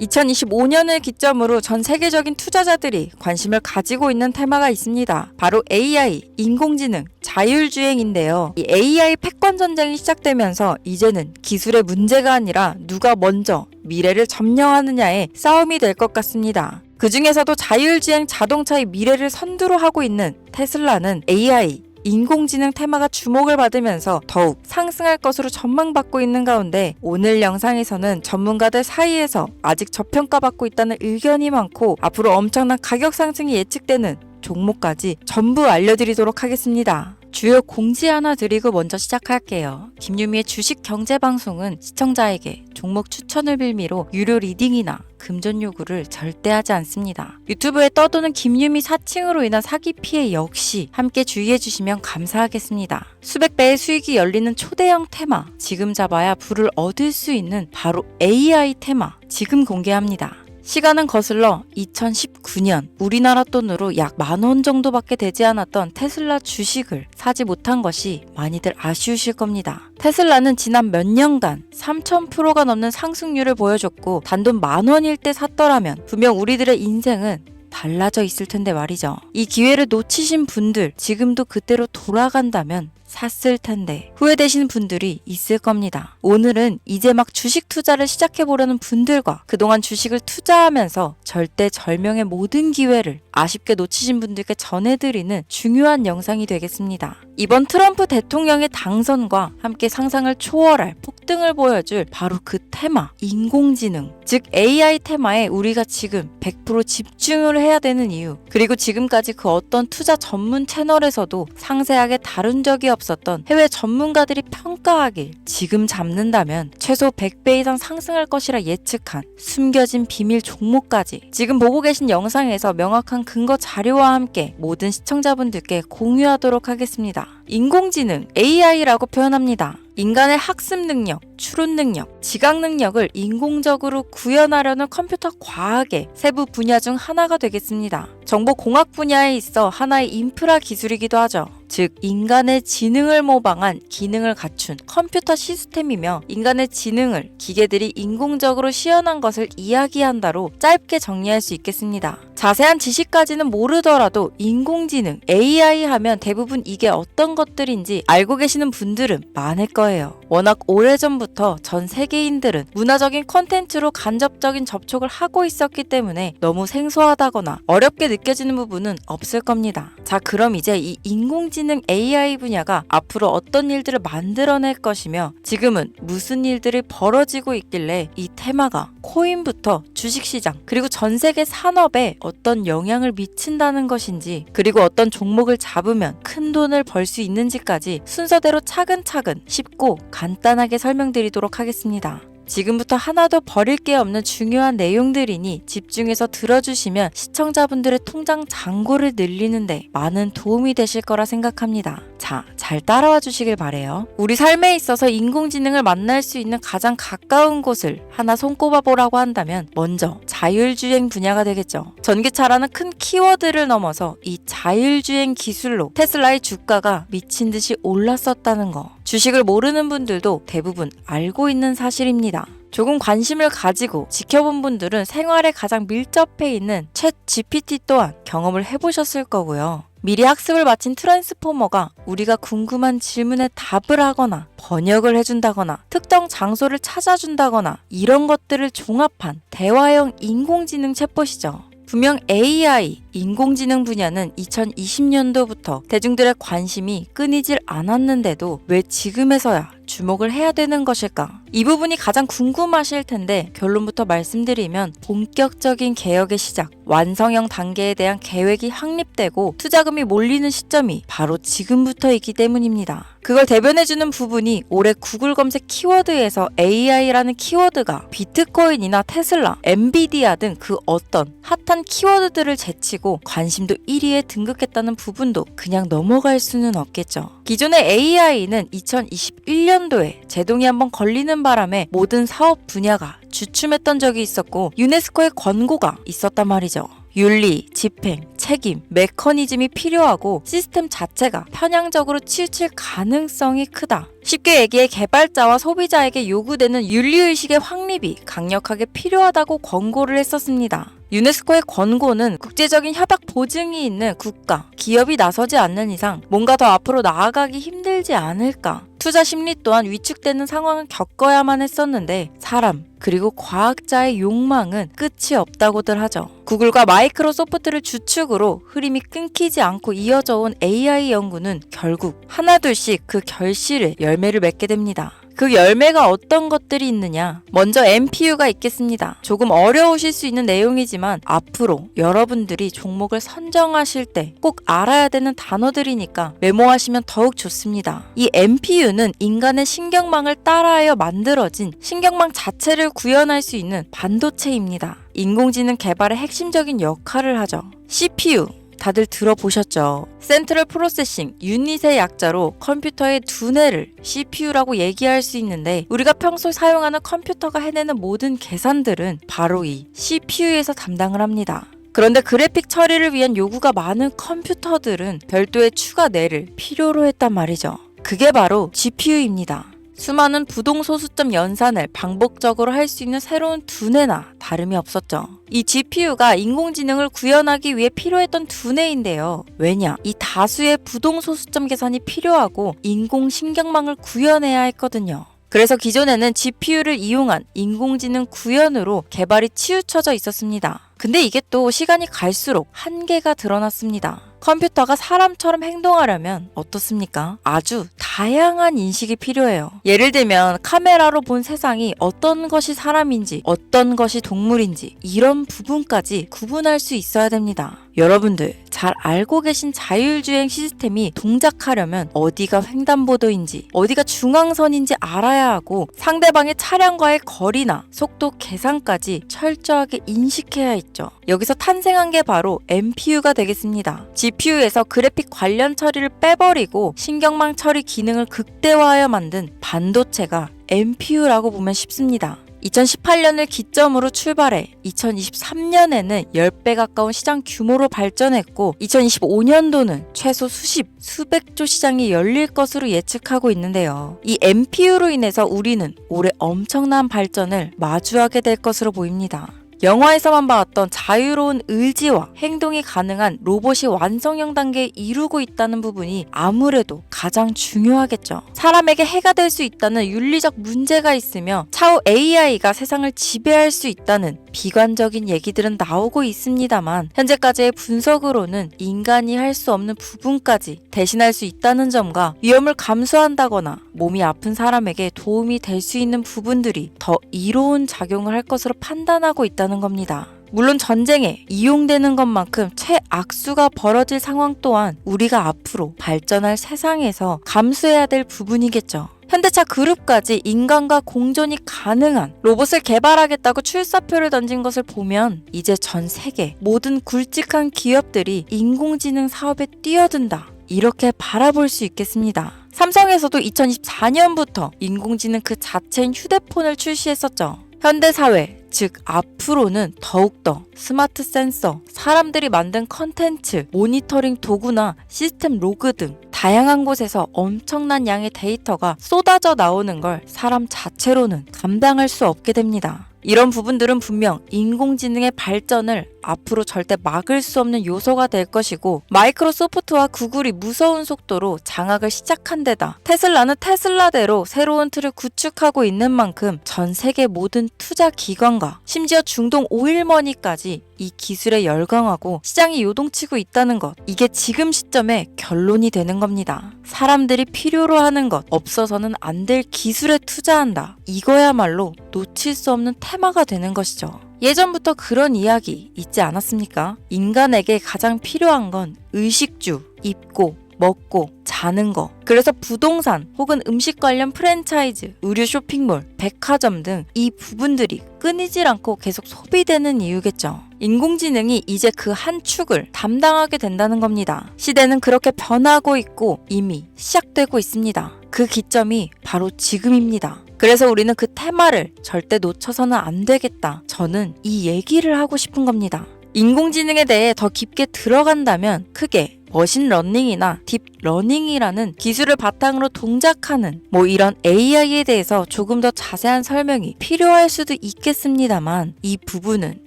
2025년을 기점으로 전 세계적인 투자자들이 관심을 가지고 있는 테마가 있습니다. 바로 AI, 인공지능, 자율주행인데요. 이 AI 패권 전쟁이 시작되면서 이제는 기술의 문제가 아니라 누가 먼저 미래를 점령하느냐의 싸움이 될 것 같습니다. 그 중에서도 자율주행 자동차의 미래를 선두로 하고 있는 테슬라는 AI, 인공지능 테마가 주목을 받으면서 더욱 상승할 것으로 전망받고 있는 가운데 오늘 영상에서는 전문가들 사이에서 아직 저평가받고 있다는 의견이 많고 앞으로 엄청난 가격 상승이 예측되는 종목까지 전부 알려드리도록 하겠습니다. 주요 공지 하나 드리고 먼저 시작할게요. 김유미의 주식 경제 방송은 시청자에게 종목 추천을 빌미로 유료 리딩이나 금전 요구를 절대 하지 않습니다. 유튜브에 떠도는 김유미 사칭으로 인한 사기 피해 역시 함께 주의해 주시면 감사하겠습니다. 수백 배의 수익이 열리는 초대형 테마, 지금 잡아야 부를 얻을 수 있는 바로 AI 테마, 지금 공개합니다. 시간은 거슬러 2019년 우리나라 돈으로 약 10,000원 정도밖에 되지 않았던 테슬라 주식을 사지 못한 것이 많이들 아쉬우실 겁니다. 테슬라는 지난 몇 년간 3000%가 넘는 상승률을 보여줬고 단돈 10,000원일 때 샀더라면 분명 우리들의 인생은 달라져 있을 텐데 말이죠. 이 기회를 놓치신 분들, 지금도 그때로 돌아간다면 샀을 텐데 후회되시는 분들이 있을 겁니다. 오늘은 이제 막 주식 투자를 시작해보려는 분들과 그동안 주식을 투자하면서 절대절명의 모든 기회를 아쉽게 놓치신 분들께 전해드리는 중요한 영상이 되겠습니다. 이번 트럼프 대통령의 당선과 함께 상상을 초월할 폭등을 보여줄 바로 그 테마, 인공지능, 즉 AI 테마에 우리가 지금 100% 집중을 해야 되는 이유, 그리고 지금까지 그 어떤 투자 전문 채널에서도 상세하게 다룬 적이 없었던 해외 전문가들이 평가하길 지금 잡는다면 최소 100배 이상 상승할 것이라 예측한 숨겨진 비밀 종목까지 지금 보고 계신 영상에서 명확한 근거 자료와 함께 모든 시청자분들께 공유하도록 하겠습니다. 인공지능, AI라고 표현합니다. 인간의 학습 능력, 추론 능력, 지각 능력을 인공적으로 구현하려는 컴퓨터 과학의 세부 분야 중 하나가 되겠습니다. 정보공학 분야에 있어 하나의 인프라 기술이기도 하죠. 즉 인간의 지능을 모방한 기능을 갖춘 컴퓨터 시스템이며 인간의 지능을 기계들이 인공적으로 시연한 것을 이야기한다로 짧게 정리할 수 있겠습니다. 자세한 지식까지는 모르더라도 인공지능, AI 하면 대부분 이게 어떤 것들인지 알고 계시는 분들은 많을 거예요. 워낙 오래전부터 전 세계인들은 문화적인 콘텐츠로 간접적인 접촉을 하고 있었기 때문에 너무 생소하다거나 어렵게 느껴지는 부분은 없을 겁니다. 자, 그럼 이제 이 인공지능 AI 분야가 앞으로 어떤 일들을 만들어낼 것이며 지금은 무슨 일들이 벌어지고 있길래 이 테마가 코인부터 주식시장 그리고 전 세계 산업에 어떤 영향을 미친다는 것인지, 그리고 어떤 종목을 잡으면 큰 돈을 벌 수 있는지까지 순서대로 차근차근 쉽고 간단하게 설명드리도록 하겠습니다. 지금부터 하나도 버릴 게 없는 중요한 내용들이니 집중해서 들어주시면 시청자분들의 통장 잔고를 늘리는데 많은 도움이 되실 거라 생각합니다. 자, 잘 따라와 주시길 바래요. 우리 삶에 있어서 인공지능을 만날 수 있는 가장 가까운 곳을 하나 손꼽아 보라고 한다면 먼저 자율주행 분야가 되겠죠. 전기차라는 큰 키워드를 넘어서 이 자율주행 기술로 테슬라의 주가가 미친 듯이 올랐었다는 거, 주식을 모르는 분들도 대부분 알고 있는 사실입니다. 조금 관심을 가지고 지켜본 분들은 생활에 가장 밀접해 있는 챗 GPT 또한 경험을 해보셨을 거고요. 미리 학습을 마친 트랜스포머가 우리가 궁금한 질문에 답을 하거나 번역을 해준다거나 특정 장소를 찾아준다거나 이런 것들을 종합한 대화형 인공지능 챗봇이죠. 분명 AI, 인공지능 분야는 2020년도부터 대중들의 관심이 끊이질 않았는데도 왜 지금에서야 주목을 해야 되는 것일까? 이 부분이 가장 궁금하실 텐데 결론부터 말씀드리면 본격적인 개혁의 시작, 완성형 단계에 대한 계획이 확립되고 투자금이 몰리는 시점이 바로 지금부터이기 때문입니다. 그걸 대변해주는 부분이 올해 구글 검색 키워드에서 AI라는 키워드가 비트코인이나 테슬라, 엔비디아 등 그 어떤 핫한 키워드들을 제치고 관심도 1위에 등극했다는 부분도 그냥 넘어갈 수는 없겠죠. 기존의 AI는 2021년도에 제동이 한번 걸리는 바람에 모든 사업 분야가 주춤했던 적이 있었고 유네스코의 권고가 있었단 말이죠. 윤리, 집행, 책임, 메커니즘이 필요하고 시스템 자체가 편향적으로 치우칠 가능성이 크다. 쉽게 얘기해 개발자와 소비자에게 요구되는 윤리의식의 확립이 강력하게 필요하다고 권고를 했었습니다. 유네스코의 권고는 국제적인 협약 보증이 있는 국가, 기업이 나서지 않는 이상 뭔가 더 앞으로 나아가기 힘들지 않을까. 투자 심리 또한 위축되는 상황을 겪어야만 했었는데 사람, 그리고 과학자의 욕망은 끝이 없다고들 하죠. 구글과 마이크로소프트를 주축으로 흐름이 끊기지 않고 이어져 온 AI 연구는 결국 하나둘씩 그 결실의 열매를 맺게 됩니다. 그 열매가 어떤 것들이 있느냐? 먼저 MPU가 있겠습니다. 조금 어려우실 수 있는 내용이지만 앞으로 여러분들이 종목을 선정하실 때 꼭 알아야 되는 단어들이니까 메모하시면 더욱 좋습니다. 이 MPU는 인간의 신경망을 따라하여 만들어진 신경망 자체를 구현할 수 있는 반도체입니다. 인공지능 개발의 핵심적인 역할을 하죠. CPU 다들 들어보셨죠? 센트럴 프로세싱 유닛의 약자로 컴퓨터의 두뇌를 CPU라고 얘기할 수 있는데 우리가 평소 사용하는 컴퓨터가 해내는 모든 계산들은 바로 이 CPU에서 담당을 합니다. 그런데 그래픽 처리를 위한 요구가 많은 컴퓨터들은 별도의 추가 뇌를 필요로 했단 말이죠. 그게 바로 GPU입니다. 수많은 부동 소수점 연산을 반복적으로 할 수 있는 새로운 두뇌나 다름이 없었죠. 이 GPU가 인공지능을 구현하기 위해 필요했던 두뇌인데요. 왜냐? 이 다수의 부동 소수점 계산이 필요하고 인공신경망을 구현해야 했거든요. 그래서 기존에는 GPU를 이용한 인공지능 구현으로 개발이 치우쳐져 있었습니다. 근데 이게 또 시간이 갈수록 한계가 드러났습니다. 컴퓨터가 사람처럼 행동하려면 어떻습니까? 아주 다양한 인식이 필요해요. 예를 들면 카메라로 본 세상이 어떤 것이 사람인지 어떤 것이 동물인지 이런 부분까지 구분할 수 있어야 됩니다. 여러분들 잘 알고 계신 자율주행 시스템이 동작하려면 어디가 횡단보도인지 어디가 중앙선인지 알아야 하고 상대방의 차량과의 거리나 속도 계산까지 철저하게 인식해야 있죠. 여기서 탄생한 게 바로 MPU가 되겠습니다. GPU에서 그래픽 관련 처리를 빼버리고 신경망 처리 기능을 극대화하여 만든 반도체가 MPU라고 보면 쉽습니다. 2018년을 기점으로 출발해 2023년에는 10배 가까운 시장 규모로 발전했고 2025년도는 최소 수백조 시장이 열릴 것으로 예측하고 있는데요. 이 MPU로 인해서 우리는 올해 엄청난 발전을 마주하게 될 것으로 보입니다. 영화에서만 봤던 자유로운 의지와 행동이 가능한 로봇이 완성형 단계에 이루고 있다는 부분이 아무래도 가장 중요하겠죠. 사람에게 해가 될 수 있다는 윤리적 문제가 있으며 차후 AI가 세상을 지배할 수 있다는 비관적인 얘기들은 나오고 있습니다만 현재까지의 분석으로는 인간이 할 수 없는 부분까지 대신할 수 있다는 점과 위험을 감수한다거나 몸이 아픈 사람에게 도움이 될 수 있는 부분들이 더 이로운 작용을 할 것으로 판단하고 있다는 겁니다. 물론 전쟁에 이용되는 것만큼 최악수가 벌어질 상황 또한 우리가 앞으로 발전할 세상에서 감수해야 될 부분이겠죠. 현대차 그룹까지 인간과 공존이 가능한 로봇을 개발하겠다고 출사표를 던진 것을 보면 이제 전 세계 모든 굵직한 기업들이 인공지능 사업에 뛰어든다. 이렇게 바라볼 수 있겠습니다. 삼성에서도 2024년부터 인공지능 그 자체인 휴대폰을 출시했었죠. 현대사회, 즉 앞으로는 더욱더 스마트 센서, 사람들이 만든 컨텐츠, 모니터링 도구나 시스템 로그 등 다양한 곳에서 엄청난 양의 데이터가 쏟아져 나오는 걸 사람 자체로는 감당할 수 없게 됩니다. 이런 부분들은 분명 인공지능의 발전을 앞으로 절대 막을 수 없는 요소가 될 것이고 마이크로소프트와 구글이 무서운 속도로 장악을 시작한 데다 테슬라는 테슬라대로 새로운 틀을 구축하고 있는 만큼 전 세계 모든 투자 기관과 심지어 중동 오일머니까지 이 기술에 열광하고 시장이 요동치고 있다는 것, 이게 지금 시점에 결론이 되는 겁니다. 사람들이 필요로 하는 것, 없어서는 안 될 기술에 투자한다. 이거야말로 놓칠 수 없는 테마가 되는 것이죠. 예전부터 그런 이야기 있지 않았습니까? 인간에게 가장 필요한 건 의식주, 입고, 먹고, 자는 거. 그래서 부동산 혹은 음식 관련 프랜차이즈, 의류 쇼핑몰, 백화점 등 이 부분들이 끊이질 않고 계속 소비되는 이유겠죠. 인공지능이 이제 그 한 축을 담당하게 된다는 겁니다. 시대는 그렇게 변하고 있고 이미 시작되고 있습니다. 그 기점이 바로 지금입니다. 그래서 우리는 그 테마를 절대 놓쳐서는 안 되겠다. 저는 이 얘기를 하고 싶은 겁니다. 인공지능에 대해 더 깊게 들어간다면 크게 머신러닝이나 딥러닝이라는 기술을 바탕으로 동작하는 이런 AI에 대해서 조금 더 자세한 설명이 필요할 수도 있겠습니다만 이 부분은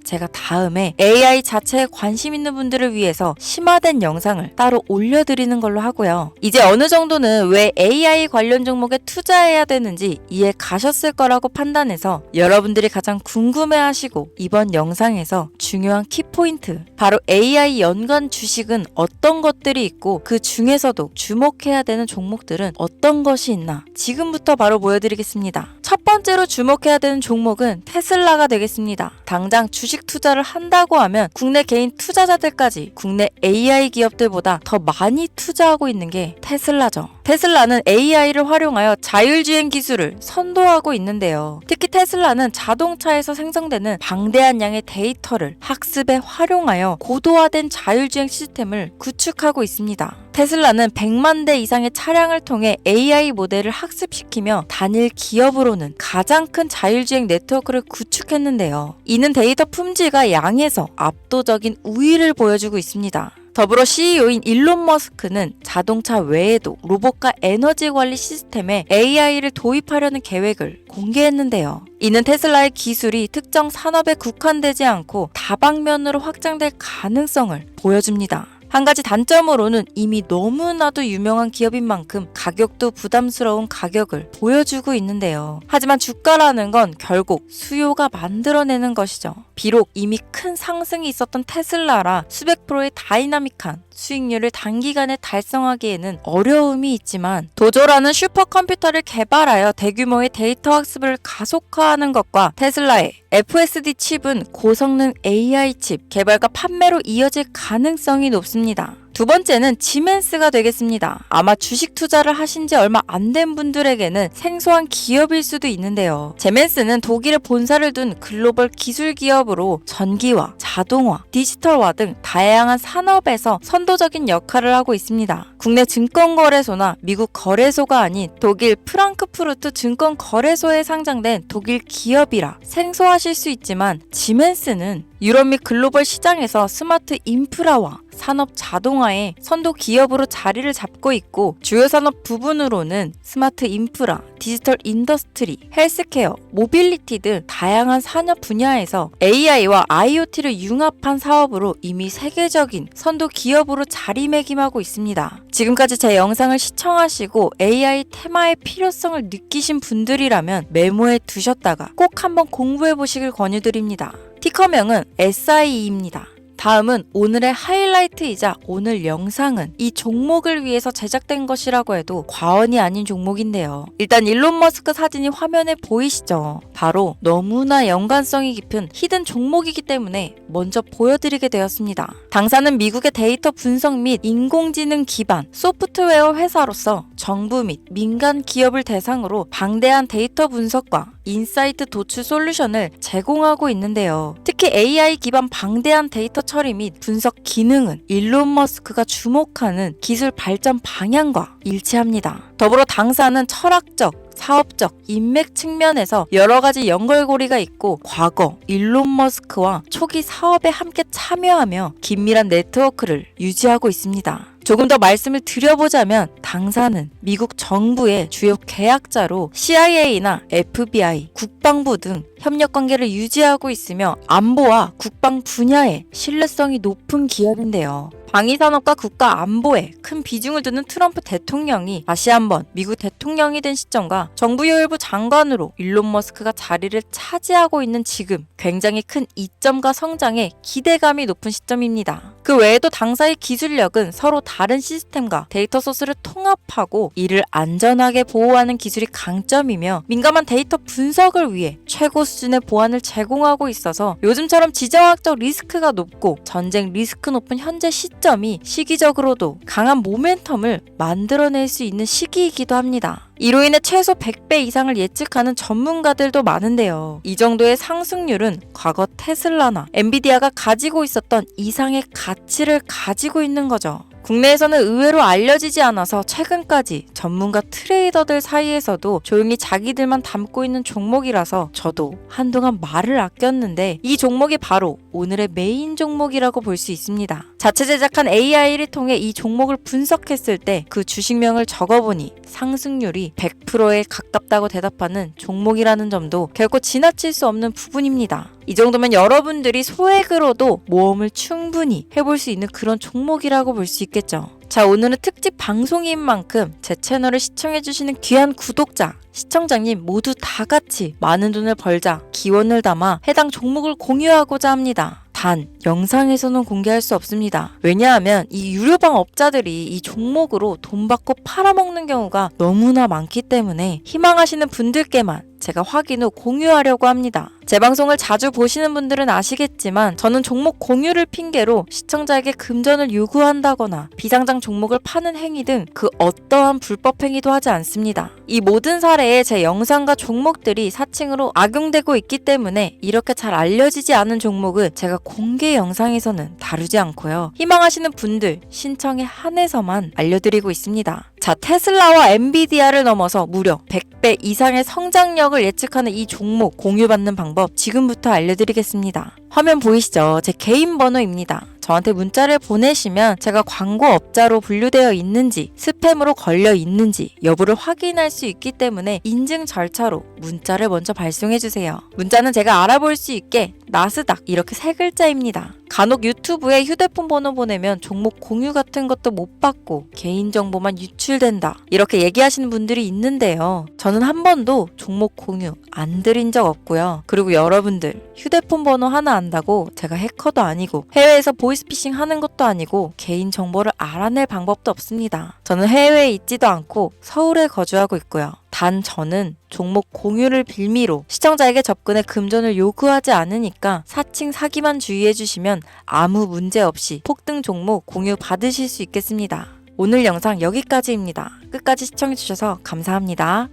제가 다음에 AI 자체에 관심 있는 분들을 위해서 심화된 영상을 따로 올려드리는 걸로 하고요. 이제 어느 정도는 왜 AI 관련 종목에 투자해야 되는지 이해 가셨을 거라고 판단해서 여러분들이 가장 궁금해하시고 이번 영상에서 중요한 키포인트, 바로 AI 연관 주식은 어떤 것들이 있고 그 중에서도 주목해야 되는 종목들은 어떤 것이 있나 지금부터 바로 보여드리겠습니다. 첫 번째로 주목해야 되는 종목은 테슬라가 되겠습니다. 당장 주식 투자를 한다고 하면 국내 개인 투자자들까지 국내 AI 기업들보다 더 많이 투자하고 있는 게 테슬라죠. 테슬라는 AI를 활용하여 자율주행 기술을 선도하고 있는데요. 특히 테슬라는 자동차에서 생성되는 방대한 양의 데이터를 학습에 활용하여 고도화된 자율주행 시스템을 구축하고 있습니다. 테슬라는 100만 대 이상의 차량을 통해 AI 모델을 학습시키며 단일 기업으로는 가장 큰 자율주행 네트워크를 구축했는데요. 이는 데이터 품질과 양에서 압도적인 우위를 보여주고 있습니다. 더불어 CEO인 일론 머스크는 자동차 외에도 로봇과 에너지 관리 시스템에 AI를 도입하려는 계획을 공개했는데요. 이는 테슬라의 기술이 특정 산업에 국한되지 않고 다방면으로 확장될 가능성을 보여줍니다. 한 가지 단점으로는 이미 너무나도 유명한 기업인 만큼 가격도 부담스러운 가격을 보여주고 있는데요. 하지만 주가라는 건 결국 수요가 만들어내는 것이죠. 비록 이미 큰 상승이 있었던 테슬라라 수백 프로의 다이나믹한 수익률을 단기간에 달성하기에는 어려움이 있지만 도조라는 슈퍼컴퓨터를 개발하여 대규모의 데이터 학습을 가속화하는 것과 테슬라의 FSD 칩은 고성능 AI 칩 개발과 판매로 이어질 가능성이 높습니다. 두 번째는 지멘스가 되겠습니다. 아마 주식 투자를 하신 지 얼마 안 된 분들에게는 생소한 기업일 수도 있는데요. 지멘스는 독일에 본사를 둔 글로벌 기술 기업으로 전기화, 자동화, 디지털화 등 다양한 산업에서 선도적인 역할을 하고 있습니다. 국내 증권거래소나 미국 거래소가 아닌 독일 프랑크푸르트 증권거래소에 상장된 독일 기업이라 생소하실 수 있지만 지멘스는 유럽 및 글로벌 시장에서 스마트 인프라와 산업 자동화의 선도 기업으로 자리를 잡고 있고 주요 산업 부분으로는 스마트 인프라, 디지털 인더스트리, 헬스케어, 모빌리티 등 다양한 산업 분야에서 AI와 IoT를 융합한 사업으로 이미 세계적인 선도 기업으로 자리매김하고 있습니다. 지금까지 제 영상을 시청하시고 AI 테마의 필요성을 느끼신 분들이라면 메모해 두셨다가 꼭 한번 공부해 보시길 권유드립니다. 티커명은 SIE입니다. 다음은 오늘의 하이라이트이자 오늘 영상은 이 종목을 위해서 제작된 것이라고 해도 과언이 아닌 종목인데요. 일단 일론 머스크 사진이 화면에 보이시죠? 바로 너무나 연관성이 깊은 히든 종목이기 때문에 먼저 보여드리게 되었습니다. 당사는 미국의 데이터 분석 및 인공지능 기반 소프트웨어 회사로서 정부 및 민간 기업을 대상으로 방대한 데이터 분석과 인사이트 도출 솔루션을 제공하고 있는데요. 특히 AI 기반 방대한 데이터 처리 및 분석 기능은 일론 머스크가 주목하는 기술 발전 방향과 일치합니다. 더불어 당사는 철학적, 사업적, 인맥 측면에서 여러 가지 연결고리가 있고 과거 일론 머스크와 초기 사업에 함께 참여하며 긴밀한 네트워크를 유지하고 있습니다. 조금 더 말씀을 드려보자면 당사는 미국 정부의 주요 계약자로 CIA나 FBI, 국방부 등 협력 관계를 유지하고 있으며 안보와 국방 분야에 신뢰성이 높은 기업인데요. 방위산업과 국가 안보에 큰 비중을 두는 트럼프 대통령이 다시 한번 미국 대통령이 된 시점과 정부요일부 장관으로 일론 머스크가 자리를 차지하고 있는 지금 굉장히 큰 이점과 성장에 기대감이 높은 시점입니다. 그 외에도 당사의 기술력은 서로 다른 시스템과 데이터 소스를 통합하고 이를 안전하게 보호하는 기술이 강점이며 민감한 데이터 분석을 위해 최고 수준의 보안을 제공하고 있어서 요즘처럼 지정학적 리스크가 높고 전쟁 리스크 높은 현재 시점이 시기적으로도 강한 모멘텀을 만들어낼 수 있는 시기이기도 합니다. 이로 인해 최소 100배 이상을 예측하는 전문가들도 많은데요. 이 정도의 상승률은 과거 테슬라나 엔비디아가 가지고 있었던 이상의 가치를 가지고 있는 거죠. 국내에서는 의외로 알려지지 않아서 최근까지 전문가 트레이더들 사이에서도 조용히 자기들만 담고 있는 종목이라서 저도 한동안 말을 아꼈는데 이 종목이 바로 오늘의 메인 종목이라고 볼 수 있습니다. 자체 제작한 AI를 통해 이 종목을 분석했을 때 그 주식명을 적어보니 상승률이 100%에 가깝다고 대답하는 종목이라는 점도 결코 지나칠 수 없는 부분입니다. 이 정도면 여러분들이 소액으로도 모험을 충분히 해볼 수 있는 그런 종목이라고 볼 수 있겠죠. 자, 오늘은 특집 방송인 만큼 제 채널을 시청해주시는 귀한 구독자, 시청자님 모두 다 같이 많은 돈을 벌자 기원을 담아 해당 종목을 공유하고자 합니다. 단, 영상에서는 공개할 수 없습니다. 왜냐하면 이 유료방 업자들이 이 종목으로 돈 받고 팔아먹는 경우가 너무나 많기 때문에 희망하시는 분들께만 제가 확인 후 공유하려고 합니다. 제 방송을 자주 보시는 분들은 아시겠지만 저는 종목 공유를 핑계로 시청자에게 금전을 요구한다거나 비상장 종목을 파는 행위 등 그 어떠한 불법 행위도 하지 않습니다. 이 모든 사례에 제 영상과 종목들이 사칭으로 악용되고 있기 때문에 이렇게 잘 알려지지 않은 종목은 제가 공개 영상에서는 다루지 않고요. 희망하시는 분들 신청에 한해서만 알려드리고 있습니다. 자, 테슬라와 엔비디아를 넘어서 무려 100배 이상의 성장력을 예측하는 이 종목 공유받는 방법 지금부터 알려드리겠습니다. 화면 보이시죠? 제 개인 번호입니다. 저한테 문자를 보내시면 제가 광고업자로 분류되어 있는지 스팸으로 걸려 있는지 여부를 확인할 수 있기 때문에 인증 절차로 문자를 먼저 발송해주세요. 문자는 제가 알아볼 수 있게 나스닥 이렇게 세 글자입니다. 간혹 유튜브에 휴대폰 번호 보내면 종목 공유 같은 것도 못 받고 개인정보만 유출된다 이렇게 얘기하시는 분들이 있는데요. 저는 한 번도 종목 공유 안 드린 적 없고요. 그리고 여러분들 휴대폰 번호 하나 안다고 제가 해커도 아니고 해외에서 보이스피싱 하는 것도 아니고 개인정보를 알아낼 방법도 없습니다. 저는 해외에 있지도 않고 서울에 거주하고 있고요. 단 저는 종목 공유를 빌미로 시청자에게 접근해 금전을 요구하지 않으니까 사칭 사기만 주의해주시면 아무 문제 없이 폭등 종목 공유 받으실 수 있겠습니다. 오늘 영상 여기까지입니다. 끝까지 시청해주셔서 감사합니다.